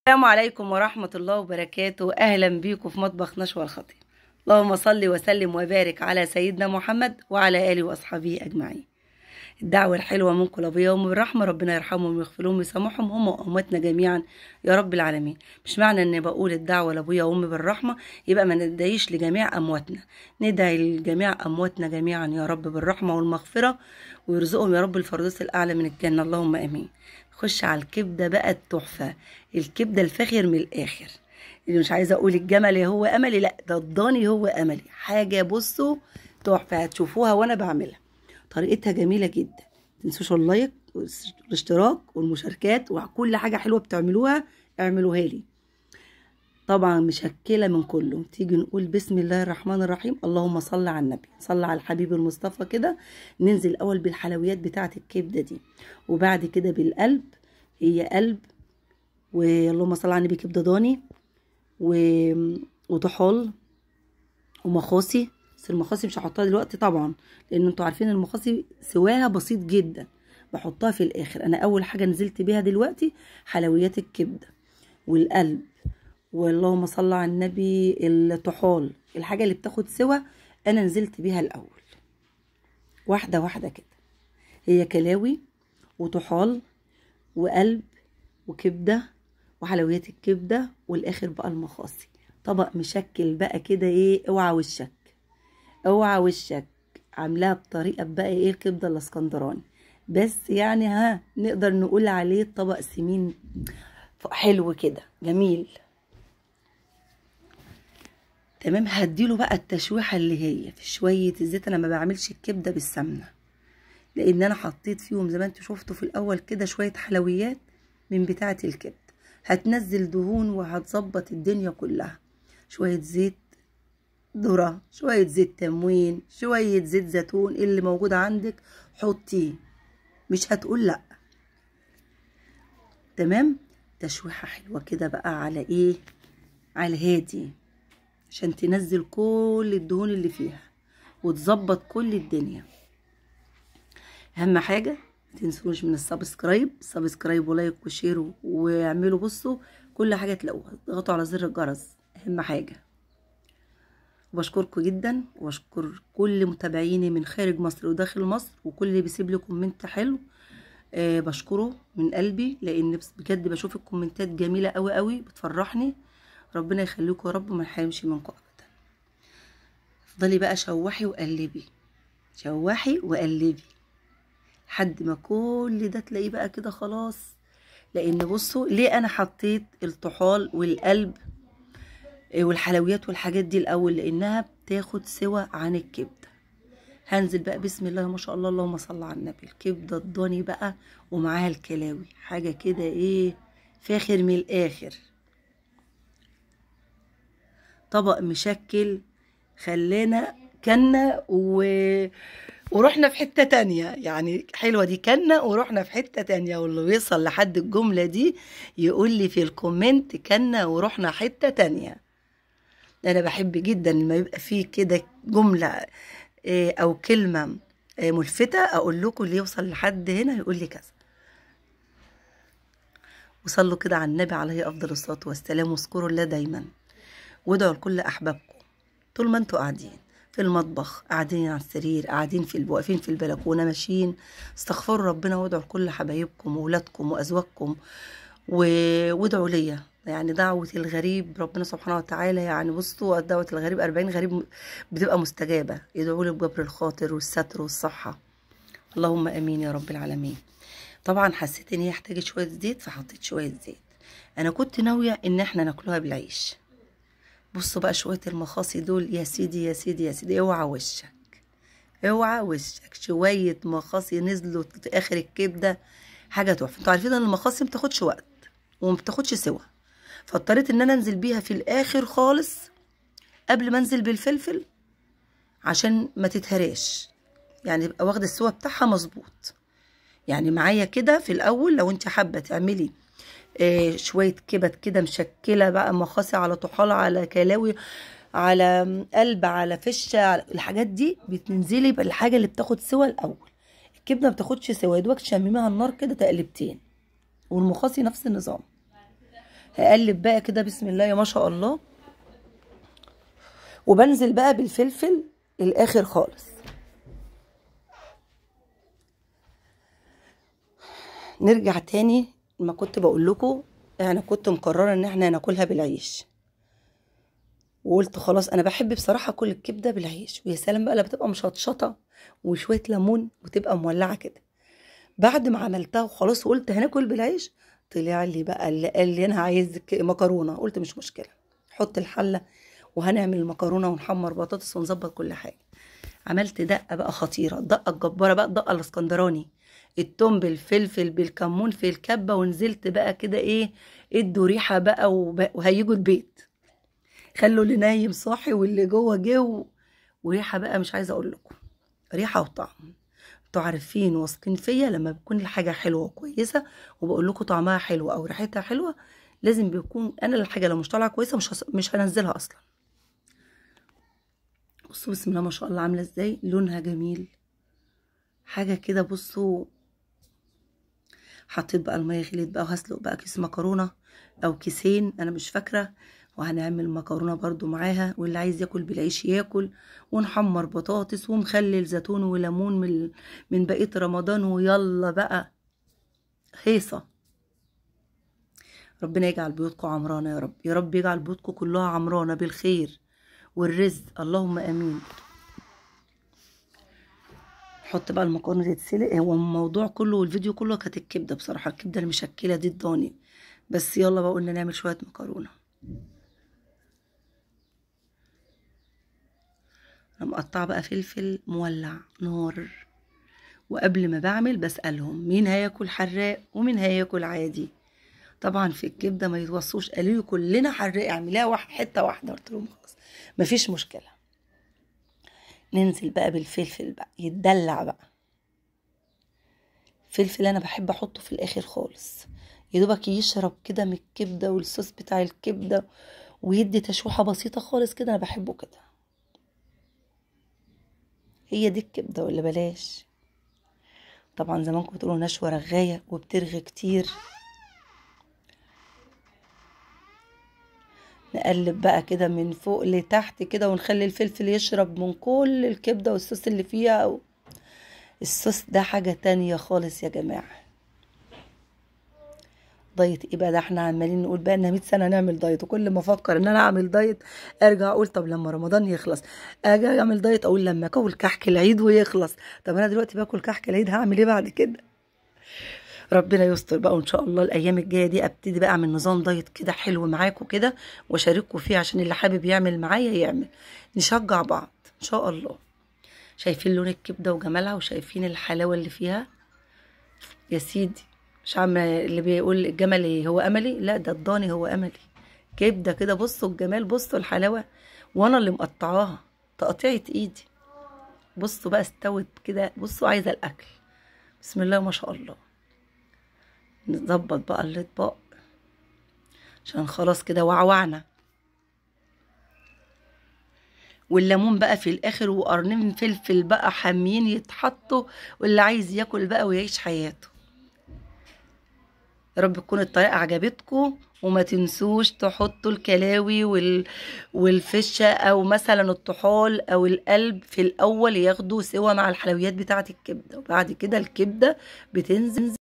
السلام عليكم ورحمة الله وبركاته. أهلا بيكم في مطبخ نشوى الخطيب. اللهم صل وسلم وبارك على سيدنا محمد وعلى آله وأصحابه أجمعين. الدعوة الحلوة منكم لأبويا وأمي بالرحمة، ربنا يرحمهم ويغفر لهم ويسامحهم هم وأمتنا جميعا يا رب العالمين. مش معنى إني بقول الدعوة لأبويا وأمي بالرحمة يبقى ما ندعيش لجميع أمواتنا، ندعي لجميع أمواتنا جميعا يا رب بالرحمة والمغفرة، ويرزقهم يا رب الفردوس الأعلى من الجنة، اللهم آمين. خش على الكبدة بقى التحفة، الكبدة الفاخر من الآخر، اللي مش عايزة أقول الجملي هو أملي، لأ ده الضاني هو أملي. حاجة بصوا تحفة، هتشوفوها وأنا بعملها. طريقتها جميلة جدا. متنسوش اللايك والاشتراك والمشاركات وكل حاجة حلوة بتعملوها اعملوها لي. طبعا مشكلة من كله. تيجي نقول بسم الله الرحمن الرحيم، اللهم صل على النبي، صل على الحبيب المصطفى. كده ننزل الأول بالحلويات بتاعة الكبدة دي، وبعد كده بالقلب. هي قلب، واللهم صل على النبي، كبدة ضاني وطحال ومخاصي. بس المخاصي مش هحطها دلوقتي طبعا، لان انتوا عارفين المخاصي سواها بسيط جدا، بحطها في الاخر. انا اول حاجه نزلت بيها دلوقتي حلويات الكبده والقلب، واللهم صل على النبي، الطحال. الحاجه اللي بتاخد سوا انا نزلت بيها الاول واحده واحده كده. هي كلاوي وطحال وقلب وكبده وحلويات الكبده، والاخر بقى المخاصي. طبق مشكل بقى كده، ايه اوعى وشك، اوعى وشك. عاملاها بطريقه بقى ايه الكبده الاسكندراني، بس يعني نقدر نقول عليه طبق سمين حلو كده جميل. تمام. هديله بقى التشويحه اللي هي في شويه الزيت. انا ما بعملش الكبده بالسمنه، لان انا حطيت فيهم زي ما انتوا شفتوا في الاول كده شويه حلويات من بتاعه الكبده، هتنزل دهون وهتظبط الدنيا كلها. شويه زيت ذرة، شوية زيت تموين، شوية زيت زيتون، اللي موجود عندك حطيه، مش هتقول لا. تمام. تشويحة حلوة كده بقى على ايه، على الهادي، عشان تنزل كل الدهون اللي فيها وتظبط كل الدنيا. اهم حاجة متنسوش من سبسكرايب ولايك وشير، واعملوا بصوا كل حاجة تلاقوها، اضغطوا على زر الجرس، اهم حاجة. وبشكركم جدا، واشكر كل متابعيني من خارج مصر وداخل مصر، وكل اللي بيسيب لي كومنت حلو بشكره من قلبي، لان بجد بشوف الكومنتات جميله قوي قوي بتفرحني. ربنا يخليكم يا رب، ما نحرمش منكم ابدا. افضلي بقى شوحي وقلبي، شوحي وقلبي لحد ما كل ده تلاقيه بقى كده خلاص. لان بصوا ليه انا حطيت الطحال والقلب والحلويات والحاجات دي الاول، لانها بتاخد سوا عن الكبده. هنزل بقى بسم الله ما شاء الله، اللهم صل على النبي، الكبده الضاني بقى ومعاها الكلاوي، حاجه كده ايه فاخر من الاخر. طبق مشكل خلانا كنا ورحنا في حته تانية. يعني حلوه دي، كنا ورحنا في حته تانية. واللي بيوصل لحد الجمله دي يقول لي في الكومنت كنا ورحنا حته تانية. انا بحب جدا لما يبقى فيه كده جمله او كلمه ملفته، اقول لكم اللي يوصل لحد هنا يقول لي كذا. وصلوا كده على النبي عليه افضل الصلاه والسلام، واذكروا الله دايما، وادعوا لكل احبابكم طول ما انتوا قاعدين في المطبخ، قاعدين على السرير، قاعدين واقفين في البلكونه، ماشيين، استغفروا ربنا وادعوا لكل حبايبكم واولادكم وازواجكم وادعوا ليا. يعني دعوة الغريب ربنا سبحانه وتعالى، يعني بصوا دعوة الغريب 40 غريب بتبقى مستجابة. يدعوا لي بجبر الخاطر والستر والصحة، اللهم امين يا رب العالمين. طبعا حسيت ان هي احتاجت شوية زيت فحطيت شوية زيت. انا كنت ناوية ان احنا ناكلوها بالعيش. بصوا بقى شوية المخاصي دول، يا سيدي يا سيدي يا سيدي، اوعى وشك، اوعى وشك. شوية مخاصي نزلوا في اخر الكبدة، حاجة تحفة. انتوا عارفين ان المخاصي متاخدش وقت وما بتاخدش سوا، فاضطريت ان انا انزل بيها في الاخر خالص قبل ما انزل بالفلفل عشان ما تتهراش، يعني يبقى واخده السوا بتاعها مظبوط. يعني معايا كده في الاول. لو انت حابه تعملي شويه كبد كده مشكله بقى، مخاصي على طحال على كلاوي على قلب على فشه على الحاجات دي، بتنزلي بقى الحاجه اللي بتاخد سوا الاول. الكبده ما بتاخدش سوا، يا دوبك تشمميها النار كده تقلبتين، والمخاصي نفس النظام. هقلب بقى كده بسم الله يا ما شاء الله، وبنزل بقى بالفلفل الاخر خالص. نرجع تاني، ما كنت بقول لكم انا كنت مقرره ان احنا ناكلها بالعيش، وقلت خلاص انا بحب بصراحه اكل الكبده بالعيش، ويا سلام بقى لما بتبقى مشطشطه وشويه ليمون وتبقى مولعه كده. بعد ما عملتها وخلاص وقلت هناكل بالعيش، طلع لي بقى اللي قال لي انا عايز مكرونه. قلت مش مشكله، حط الحله وهنعمل المكرونه ونحمر بطاطس ونظبط كل حاجه. عملت دقه بقى خطيره، الدقه الجباره بقى، الدقه الاسكندراني، التوم بالفلفل بالكمون في الكبه، ونزلت بقى كده ايه، ادوا ريحه بقى وهيجوا البيت، خلوا اللي نايم صاحي واللي جوه جه، وريحه بقى مش عايزه اقول لكم، ريحه وطعم. انتوا عارفين واثقين فيا لما بتكون الحاجه حلوه وكويسه وبقول لكم طعمها حلو او ريحتها حلوه، لازم بيكون انا الحاجه لو مش طالعه كويسه مش هنزلها اصلا. بصوا بسم الله ما شاء الله عامله ازاي، لونها جميل حاجه كده. بصوا حطيت بقى الميه غليت بقى، وهسلق بقى كيس مكرونه او كيسين انا مش فاكره، وهنعمل مكرونه برضو معاها، واللي عايز ياكل بالعيش ياكل، ونحمر بطاطس ومخلل زيتون وليمون من بقيه رمضان، ويلا بقى هيصه. ربنا يجعل بيوتكم عمرانه يا رب، يا رب يجعل بيوتكم كلها عمرانه بالخير والرزق، اللهم امين. نحط بقى المكرونه تتسلق. هو الموضوع كله والفيديو كله كانت الكبده بصراحه، الكبده المشكله دي الضاني، بس يلا بقى قلنا نعمل شويه مكرونه. انا مقطعه بقى فلفل مولع نار، وقبل ما بعمل بسالهم مين هياكل حراق ومين هياكل عادي. طبعا في الكبده ما يتوصوش، قالوا لي كلنا حراق اعمليها حته واحده، قلت لهم خلاص مفيش مشكله. ننزل بقى بالفلفل بقى يتدلع بقى، فلفل انا بحب احطه في الاخر خالص، يدوبك يشرب كده من الكبده والصوص بتاع الكبده، ويدي تشويحه بسيطه خالص كده، انا بحبه كده. هي دي الكبده ولا بلاش؟ طبعا زمانكم بتقولوا نشوه رغايه وبترغي كتير. نقلب بقى كده من فوق لتحت كده، ونخلي الفلفل يشرب من كل الكبده والصوص اللي فيها. الصوص ده حاجه تانية خالص يا جماعه. دايت ايه بقى ده؟ احنا عمالين نقول بقى لنا 100 سنه نعمل دايت، وكل ما افكر ان انا اعمل دايت ارجع اقول طب لما رمضان يخلص اجي اعمل دايت، اقول لما اكل كحك العيد ويخلص. طب انا دلوقتي باكل كحك العيد هعمل ايه بعد كده؟ ربنا يستر بقى، وان شاء الله الايام الجايه دي ابتدي بقى اعمل نظام دايت كده حلو معاكم كده، واشارككم فيه عشان اللي حابب يعمل معايا يعمل، نشجع بعض ان شاء الله. شايفين لون الكبده وجمالها، وشايفين الحلاوه اللي فيها يا سيدي. مش عم اللي بيقول الجمل ايه هو املي، لا ده الضاني هو املي. كبده كده، بصوا الجمال، بصوا الحلاوه، وانا اللي مقطعاها تقطيعه ايدي. بصوا بقى استوت كده، بصوا عايزه الاكل. بسم الله ما شاء الله. نظبط بقى الاطباق عشان خلاص كده وعوعنا، والليمون بقى في الاخر، وقرنين فلفل بقى حامين يتحطوا، واللي عايز ياكل بقى ويعيش حياته. يا رب تكون الطريقة عجبتكم، وما تنسوش تحطوا الكلاوي والفشة او مثلا الطحال او القلب في الاول، ياخدوا سوا مع الحلويات بتاعة الكبدة، وبعد كده الكبدة بتنزل